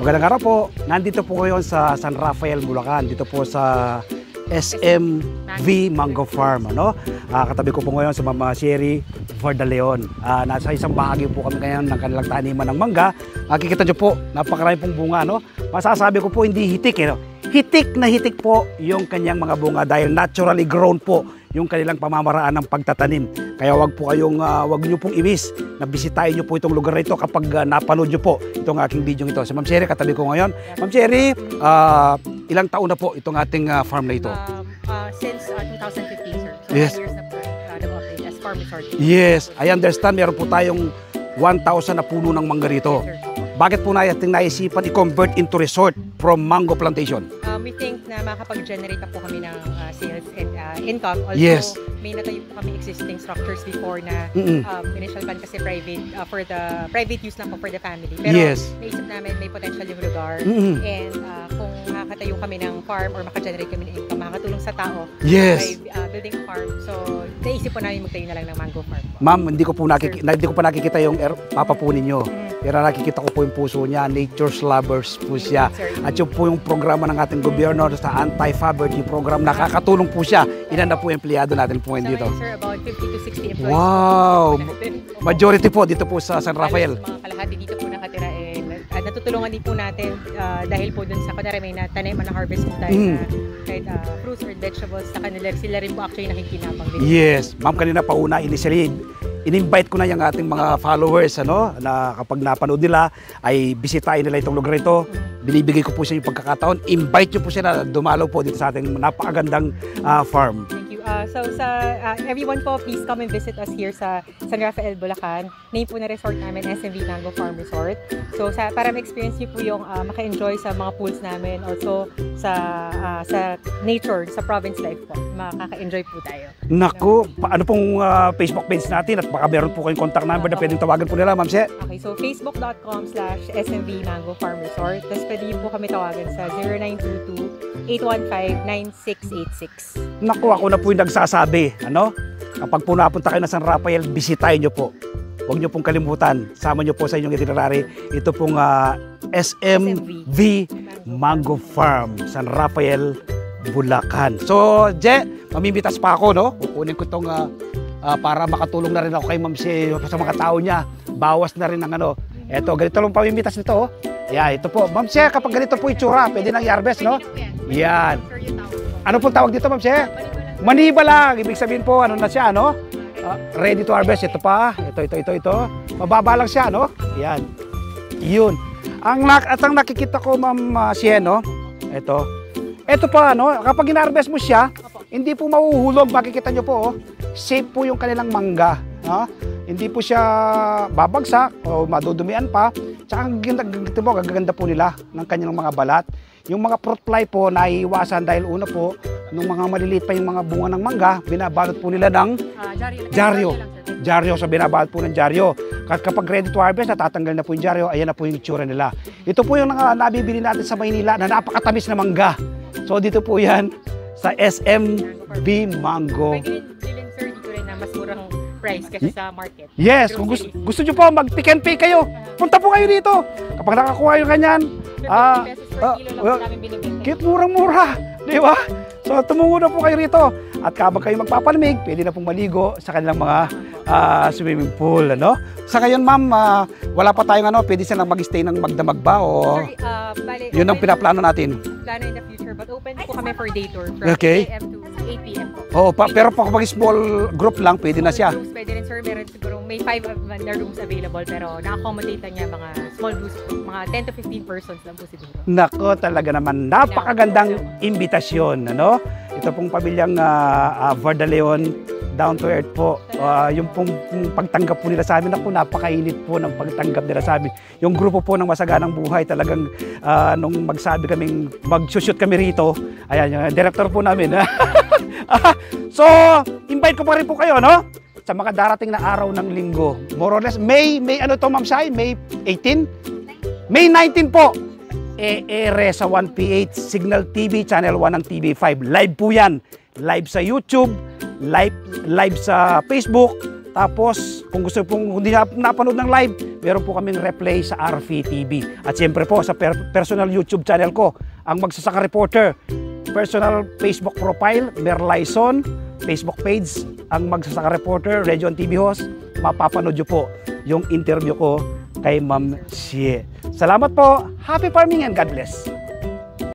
Magandang araw po. Nandito po ngayon sa San Rafael, Bulacan. Dito po sa SMV Mango Farm. Katabi ko po ngayon sa Mama Sherry Vardaleon. Nasa isang bahagi po kami ngayon ng kanilang taniman ng mangga. Makikita nyo po, napakarami pong bunga. Masasabi ko po hindi hitik. Hitik na hitik po yung kanyang mga bunga dahil naturally grown po yung kanilang pamamaraan ng pagtatanim. Kaya wag niyo pong iwis na bisitahin niyo po itong lugar na ito kapag napanood niyo po itong aking video ito. Si Ma'am Sherry, katabi ko ngayon. Ma'am Sherry, ilang taon na po itong ating farm na ito? Since 2015, sir. So Yes. 9 years na po nag-operate as farm resort. Yes, I understand. Meron po tayong 1,000 na puno ng mangga rito. Yes, sir. Bakit po natin naisipan i-convert into resort from mango plantation? We think na makapag-generate na po kami ng sales and income. Also, Yes. may natayo po kami existing structures before na initial plan kasi private for the private use lang po for the family. Pero Yes. naisip namin may potential yung lugar and kung makakatayo kami ng farm or makagenerate kami ng income, makakatulong sa tao Yes. by building a farm. So, naisip po namin magtayo na lang ng mango farm po. Ma'am, hindi ko pa nakikita yung papa po ninyo. Pero nakikita ko po yung puso niya, nature's lovers po siya. At yun po yung programa ng ating gobyerno sa anti-poverty program, nakakatulong po siya. Ilan na po yung empleyado natin po dito? Sir, about 50 to 60 employees. Wow! Po. Majority po dito po sa San Rafael. Mga kalahati dito po nakatira natutulungan din po natin dahil po dun sa kunwari may natanim na harvest po tayo na kahit fruits or vegetables sa kanila, sila rin po actually nakikinabang din. Yes, ma'am, kanina pa una initially in-invite ko na yung ating mga followers na kapag napanood nila ay bisitahin nila itong lugar ito. Binibigay ko po siya yung pagkakataon. Invite nyo po siya na dumalaw po dito sa ating napakagandang farm. Thank you. So everyone po, please come and visit us here sa San Rafael, Bulacan. Name po na resort namin, SMV Mango Farm Resort. So para ma-experience nyo po yung maka-enjoy sa mga pools namin, also sa nature, sa province life po. Makaka-enjoy po tayo. Naku, ano pong Facebook page natin at baka meron po kayong contact number na pwedeng tawagan po nila, Ma'am She? Okay, so facebook.com/SMV Mango Farm Resort. Tapos pwede po kami tawagan sa 0922-815-9686. Naku, ako na po yung nagsasabi. Kapag po napunta kayo na San Rafael, bisitahin nyo po. Huwag nyo pong kalimutan. Sama nyo po sa inyong itinerary. Ito pong SMV Mango Farm, San Rafael, Bulacan. So, Je, mamimitas pa ako, kukunin ko itong para makatulong na rin ako kay Ma'am She sa mga tao niya. Bawas na rin ang Eto, ganito lang pamimitas nito. Yeah, ito po. Ma'am She, kapag ganito po itsura, pwede nang i-harvest, Yan. Ano pong tawag dito, Ma'am She? Maniba lang. Ibig sabihin po, na siya, ready to harvest. Ito pa. Ito. Mababa lang siya, Yan. Yun. Ang nakikita ko, Ma'am She, ito. Ito pa, kapag in-harvest mo siya, hindi po mahuhulog. Makikita nyo po, safe po yung kanilang mangga. Hindi po siya babagsak o madudumian pa. Tsaka ang gaganda po nila ng kanyang mga balat. Yung mga fruit fly po, naiiwasan dahil una po, nung mga maliliit pa yung mga bunga ng mangga, binabalot po nila ng dyaryo. So binabalot po ng dyaryo. Kapag ready to harvest, natatanggal na po yung dyaryo, ayan na po yung itsura nila. Ito po yung nabibili natin sa Maynila na napakatamis na mangga. So dito po yan sa SMV Mango. Pwede rin, sir, dito rin na mas murang price kasi sa market. Yes, kung gusto nyo po, mag-pick and pay kayo. Punta po kayo dito. Kapag nakakuha yung kanyan, 50 pesos per kilo lang po namin binibenta. Kit murang-mura, di ba? So tumungo na po kayo rito. At kapag kayo magpapalamig, pwede na pong maligo sa kanilang mga swimming pool. Sa ngayon, ma'am, wala pa tayong pwede silang mag-stay ng magdamag ba? O Sorry, bale, yun ang pinaplano natin. Plano in the future, but open po kami for day tour from Okay. 8 AM to 8 PM po. Oo, pero kapag small group lang, pwede na siya. Rooms, pwede rin, sir. Meron siguro may 5 na rooms available pero na-accommodate lang niya mga small groups, mga 10 to 15 persons lang po siguro. Nako, talaga naman. Napakagandang imbitasyon. Ito pong pamilyang Vardaleon, down to earth po. Yung pong pagtanggap po nila sa amin, ako napakainit po ng pagtanggap nila sa amin. Yung grupo po ng Masaganang Buhay, talagang nung magsabi kaming mag-shoot kami rito, ayan, yung director po namin. So, invite ko pa rin po kayo, sa mga darating na araw ng linggo. More or less, May Ma'am Shai? May 18? May 19 po. Ere sa 1PH Signal TV, Channel 1 ng TV5. Live po yan. Live sa YouTube, live sa Facebook. Tapos, kung gusto pong hindi napanood ng live, meron po kaming replay sa RV TV. At siyempre po sa personal YouTube channel ko, ang Magsasaka Reporter. Personal Facebook profile, Merlyson. Facebook page, ang Magsasaka Reporter, Region TV host. Mapapanood nyo po yung interview ko kay Ma'am Xie. Salamat po. Happy farming and God bless.